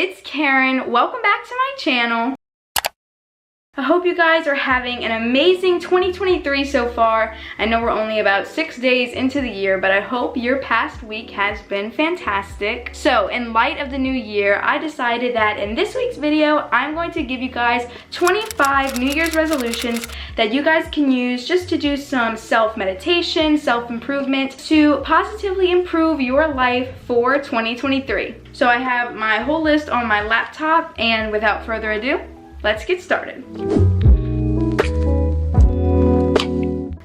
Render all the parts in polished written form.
it's Karen. Welcome back to my channel. I hope you guys are having an amazing 2023 so far. I know we're only about 6 days into the year, but I hope your past week has been fantastic. So in light of the new year, I decided that in this week's video, I'm going to give you guys 25 New Year's resolutions that you guys can use just to do some self-meditation, self-improvement to positively improve your life for 2023. So I have my whole list on my laptop, and without further ado, let's get started.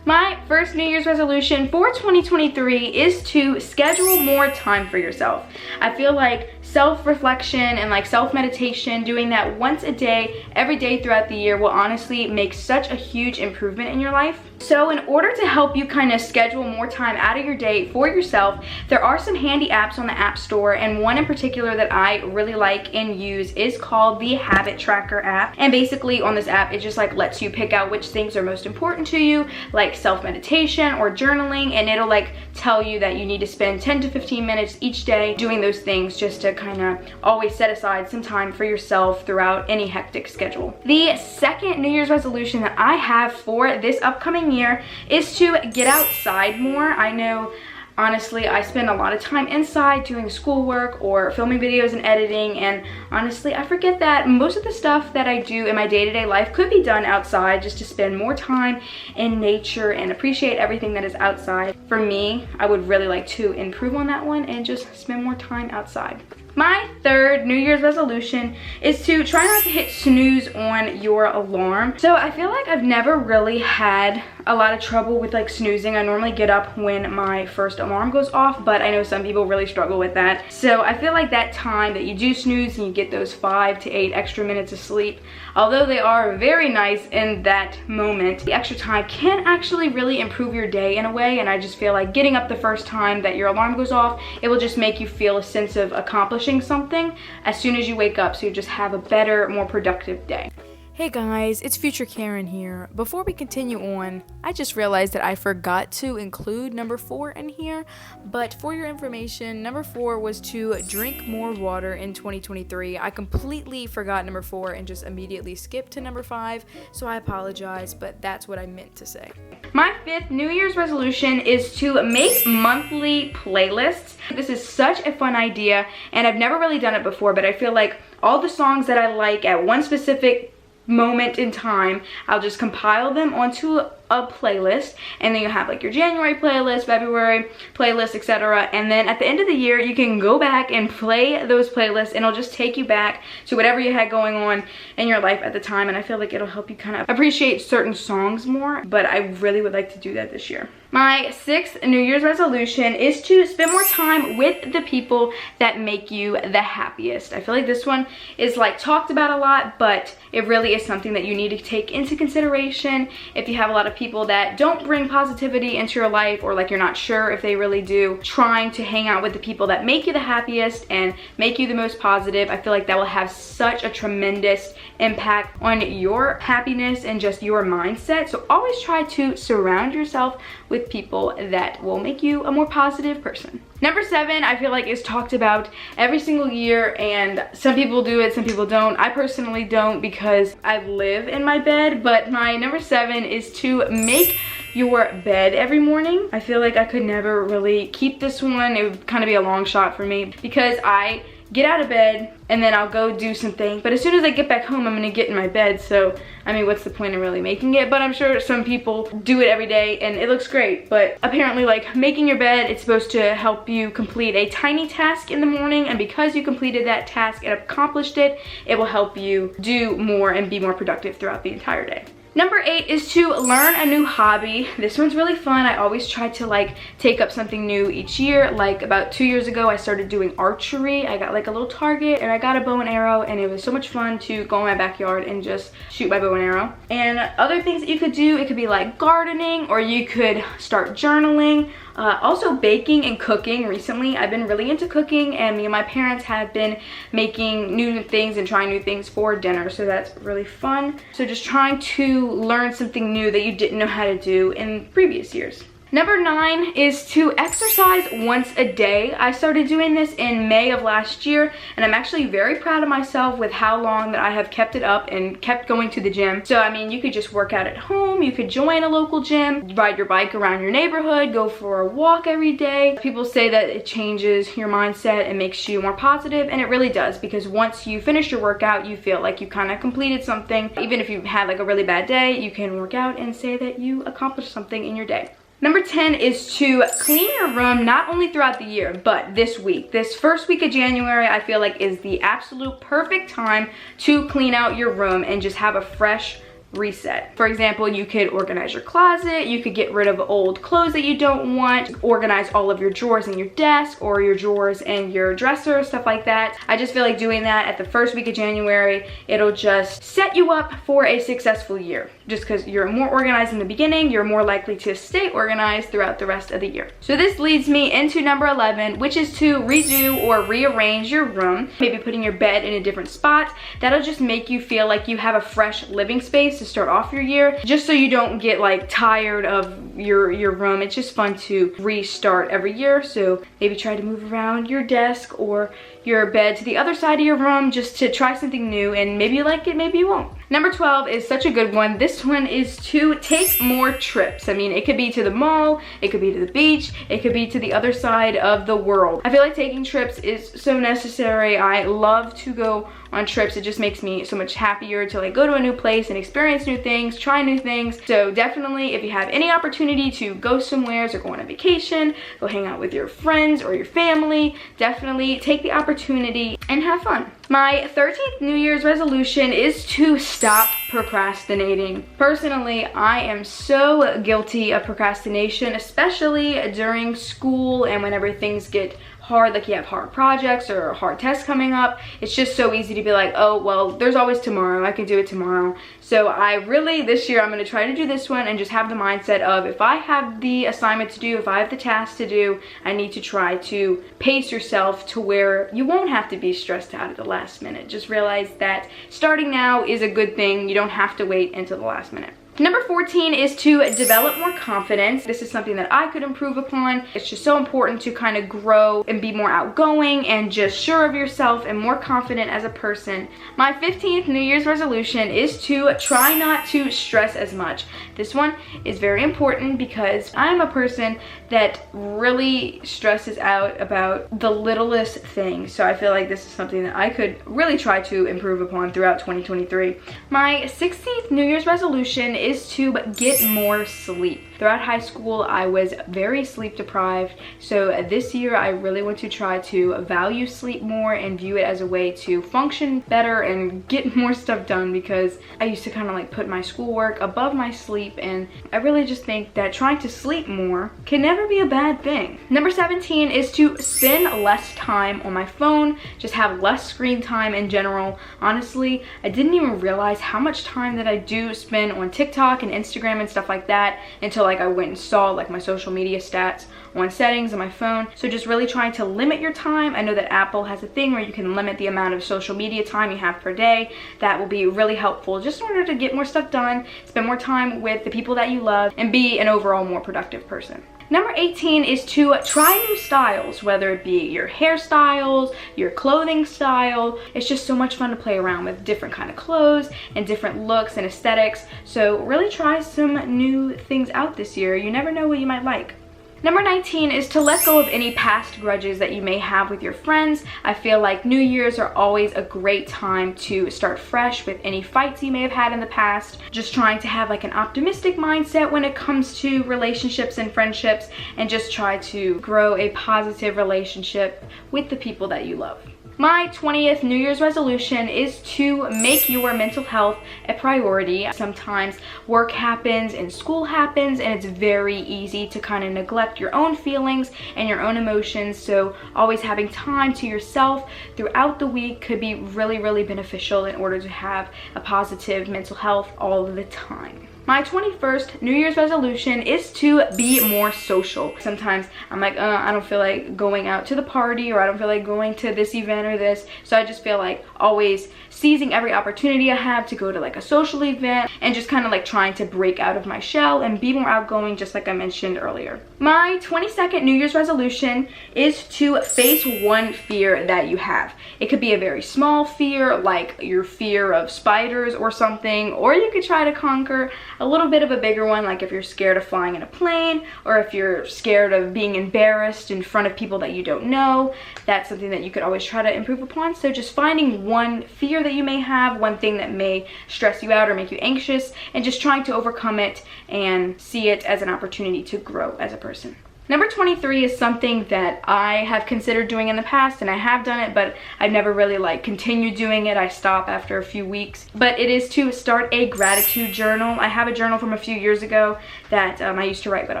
My first New Year's resolution for 2023 is to schedule more time for yourself. I feel like self-reflection and like self-meditation, doing that once a day, every day throughout the year will honestly make such a huge improvement in your life. So in order to help you kind of schedule more time out of your day for yourself, there are some handy apps on the App Store, and one in particular that I really like and use is called the Habit Tracker app. And basically on this app, it just like lets you pick out which things are most important to you, like self-meditation or journaling, and it'll like tell you that you need to spend 10 to 15 minutes each day doing those things just to kind of always set aside some time for yourself throughout any hectic schedule. The second New Year's resolution that I have for this upcoming year is to get outside more. I know honestly, I spend a lot of time inside doing schoolwork or filming videos and editing, and honestly, I forget that most of the stuff that I do in my day-to-day life could be done outside, just to spend more time in nature and appreciate everything that is outside. For me, I would really like to improve on that one and just spend more time outside. My third New Year's resolution is to try not to hit snooze on your alarm. So I feel like I've never really had a lot of trouble with like snoozing. I normally get up when my first alarm goes off, but I know some people really struggle with that. So I feel like that time that you do snooze and you get those 5 to 8 extra minutes of sleep, although they are very nice in that moment, the extra time can actually really improve your day in a way. And I just feel like getting up the first time that your alarm goes off, it will just make you feel a sense of accomplishing something as soon as you wake up, so you just have a better, more productive day. Hey guys, it's Future Karen here. Before we continue on, I just realized that I forgot to include number 4 in here, but for your information, number 4 was to drink more water in 2023. I completely forgot number 4 and just immediately skipped to number 5, so I apologize, but that's what I meant to say. My fifth New Year's resolution is to make monthly playlists. This is such a fun idea, and I've never really done it before, but I feel like all the songs that I like at one specific moment in time, I'll just compile them onto a playlist, and then you have like your January playlist, February playlist, etc. And then at the end of the year, you can go back and play those playlists, and it'll just take you back to whatever you had going on in your life at the time. And I feel like it'll help you kind of appreciate certain songs more, but I really would like to do that this year. My sixth New Year's resolution is to spend more time with the people that make you the happiest. I feel like this one is like talked about a lot, but it really is something that you need to take into consideration. If you have a lot of people that don't bring positivity into your life, or like you're not sure if they really do, trying to hang out with the people that make you the happiest and make you the most positive, I feel like that will have such a tremendous impact on your happiness and just your mindset. So always try to surround yourself with people that will make you a more positive person. Number 7, I feel like is talked about every single year, and some people do it, some people don't. I personally don't because I live in my bed, but my number 7 is to make your bed every morning. I feel like I could never really keep this one. It would kind of be a long shot for me because I get out of bed and then I'll go do something, but as soon as I get back home, I'm gonna get in my bed. So I mean, what's the point of really making it? But I'm sure some people do it every day and it looks great. But apparently, like, making your bed, it's supposed to help you complete a tiny task in the morning, and because you completed that task and accomplished it, it will help you do more and be more productive throughout the entire day. Number 8 is to learn a new hobby. This one's really fun. I always try to like take up something new each year. Like about 2 years ago, I started doing archery. I got like a little target and I got a bow and arrow, and it was so much fun to go in my backyard and just shoot my bow and arrow. And other things that you could do, it could be like gardening, or you could start journaling. Also baking and cooking. Recently I've been really into cooking, and me and my parents have been making new things and trying new things for dinner, so that's really fun. So just trying to learn something new that you didn't know how to do in previous years. Number 9 is to exercise once a day. I started doing this in May of last year, and I'm actually very proud of myself with how long that I have kept it up and kept going to the gym. So I mean, you could just work out at home, you could join a local gym, ride your bike around your neighborhood, go for a walk every day. People say that it changes your mindset and makes you more positive, and it really does, because once you finish your workout, you feel like you kind of completed something. Even if you had like a really bad day, you can work out and say that you accomplished something in your day. Number 10 is to clean your room, not only throughout the year, but this week. This first week of January, I feel like is the absolute perfect time to clean out your room and just have a fresh reset. For example, you could organize your closet, you could get rid of old clothes that you don't want, organize all of your drawers in your desk or your drawers in your dresser, stuff like that. I just feel like doing that at the first week of January, it'll just set you up for a successful year. Just because you're more organized in the beginning, you're more likely to stay organized throughout the rest of the year. So this leads me into number 11, which is to redo or rearrange your room. Maybe putting your bed in a different spot. That'll just make you feel like you have a fresh living space to start off your year, just so you don't get like tired of your room. It's just fun to restart every year. So maybe try to move around your desk or your bed to the other side of your room just to try something new, and maybe you like it, maybe you won't. Number 12 is such a good one. This one is to take more trips. I mean, it could be to the mall, it could be to the beach, it could be to the other side of the world. I feel like taking trips is so necessary. I love to go on trips. It just makes me so much happier to like go to a new place and experience new things, try new things. So definitely, if you have any opportunity to go somewhere or go on a vacation, go hang out with your friends or your family, definitely take the opportunity and have fun. My 13th New Year's resolution is to stop procrastinating. Personally, I am so guilty of procrastination, especially during school and whenever things get hard, like you have hard projects or hard tests coming up. It's just so easy to be like, oh, well, there's always tomorrow. I can do it tomorrow. So I really, this year, I'm going to try to do this one and just have the mindset of, if I have the assignment to do, if I have the task to do, I need to try to pace yourself to where you won't have to be stressed out at the last minute. Just realize that starting now is a good thing. You don't have to wait until the last minute. Number 14 is to develop more confidence. This is something that I could improve upon. It's just so important to kind of grow and be more outgoing and just sure of yourself and more confident as a person. My 15th New Year's resolution is to try not to stress as much. This one is very important because I'm a person that really stresses out about the littlest things. So I feel like this is something that I could really try to improve upon throughout 2023. My 16th New Year's resolution is to get more sleep. Throughout high school, I was very sleep deprived. So this year, I really want to try to value sleep more and view it as a way to function better and get more stuff done, because I used to kind of like put my schoolwork above my sleep, and I really just think that trying to sleep more can never be a bad thing. Number 17 is to spend less time on my phone, just have less screen time in general. Honestly, I didn't even realize how much time that I do spend on TikTok and Instagram and stuff like that until like I went and saw like my social media stats on settings on my phone. So just really trying to limit your time. I know that Apple has a thing where you can limit the amount of social media time you have per day. That will be really helpful just in order to get more stuff done, spend more time with the people that you love, and be an overall more productive person. Number 18 is to try new styles, whether it be your hairstyles, your clothing style. It's just so much fun to play around with different kind of clothes and different looks and aesthetics. So really try some new things out this year. You never know what you might like. Number 19 is to let go of any past grudges that you may have with your friends. I feel like New Year's are always a great time to start fresh with any fights you may have had in the past. Just trying to have like an optimistic mindset when it comes to relationships and friendships, and just try to grow a positive relationship with the people that you love. My 20th New Year's resolution is to make your mental health a priority. Sometimes work happens and school happens, and it's very easy to kind of neglect your own feelings and your own emotions. So always having time to yourself throughout the week could be really, really beneficial in order to have a positive mental health all the time. My 21st New Year's resolution is to be more social. Sometimes I'm like, I don't feel like going out to the party, or I don't feel like going to this event or this. So I just feel like always seizing every opportunity I have to go to like a social event and just kind of like trying to break out of my shell and be more outgoing, just like I mentioned earlier. My 22nd New Year's resolution is to face one fear that you have. It could be a very small fear, like your fear of spiders or something, or you could try to conquer a little bit of a bigger one, like if you're scared of flying in a plane, or if you're scared of being embarrassed in front of people that you don't know. That's something that you could always try to improve upon. So just finding one fear that you may have, one thing that may stress you out or make you anxious, and just trying to overcome it and see it as an opportunity to grow as a person. Number 23 is something that I have considered doing in the past, and I have done it, but I've never really like continued doing it. I stop after a few weeks. But it is to start a gratitude journal. I have a journal from a few years ago that I used to write what I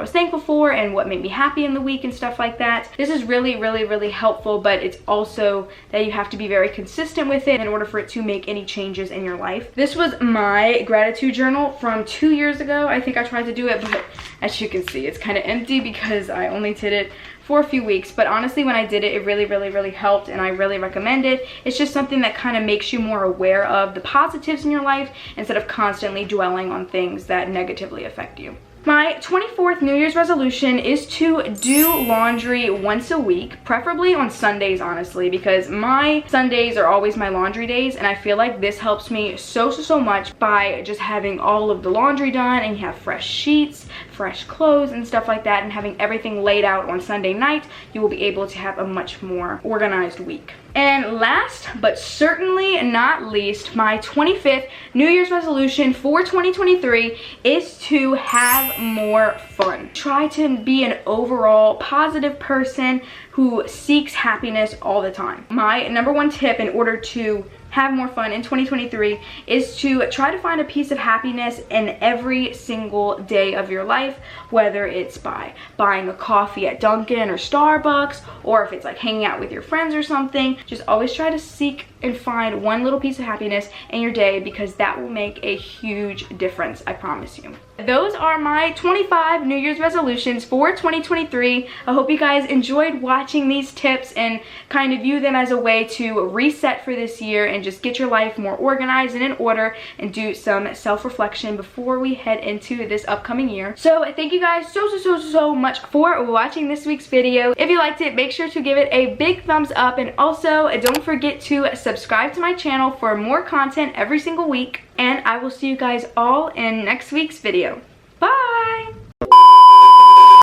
was thankful for and what made me happy in the week and stuff like that. This is really helpful, but it's also that you have to be very consistent with it in order for it to make any changes in your life. This was my gratitude journal from 2 years ago. I think I tried to do it, but as you can see, it's kind of empty because I only did it for a few weeks. But honestly, when I did it, it really helped, and I really recommend it. It's just something that kind of makes you more aware of the positives in your life instead of constantly dwelling on things that negatively affect you. My 24th New Year's resolution is to do laundry once a week, preferably on Sundays, honestly, because my Sundays are always my laundry days, and I feel like this helps me so much by just having all of the laundry done, and you have fresh sheets, fresh clothes and stuff like that, and having everything laid out on Sunday night. You will be able to have a much more organized week. And last but certainly not least, my 25th New Year's resolution for 2023 is to have more fun. Try to be an overall positive person who seeks happiness all the time. My number one tip in order to have more fun in 2023 is to try to find a piece of happiness in every single day of your life, whether it's by buying a coffee at Dunkin' or Starbucks, or if it's like hanging out with your friends or something. Just always try to seek and find one little piece of happiness in your day, because that will make a huge difference, I promise you. Those are my 25 New Year's resolutions for 2023. I hope you guys enjoyed watching these tips and kind of view them as a way to reset for this year and just get your life more organized and in order, and do some self-reflection before we head into this upcoming year. So thank you guys so much for watching this week's video. If you liked it, make sure to give it a big thumbs up, and also don't forget to subscribe to my channel for more content every single week, and I will see you guys all in next week's video. Bye!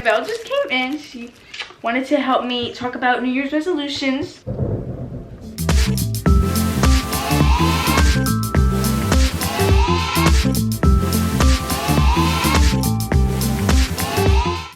Belle just came in. She wanted to help me talk about New Year's resolutions.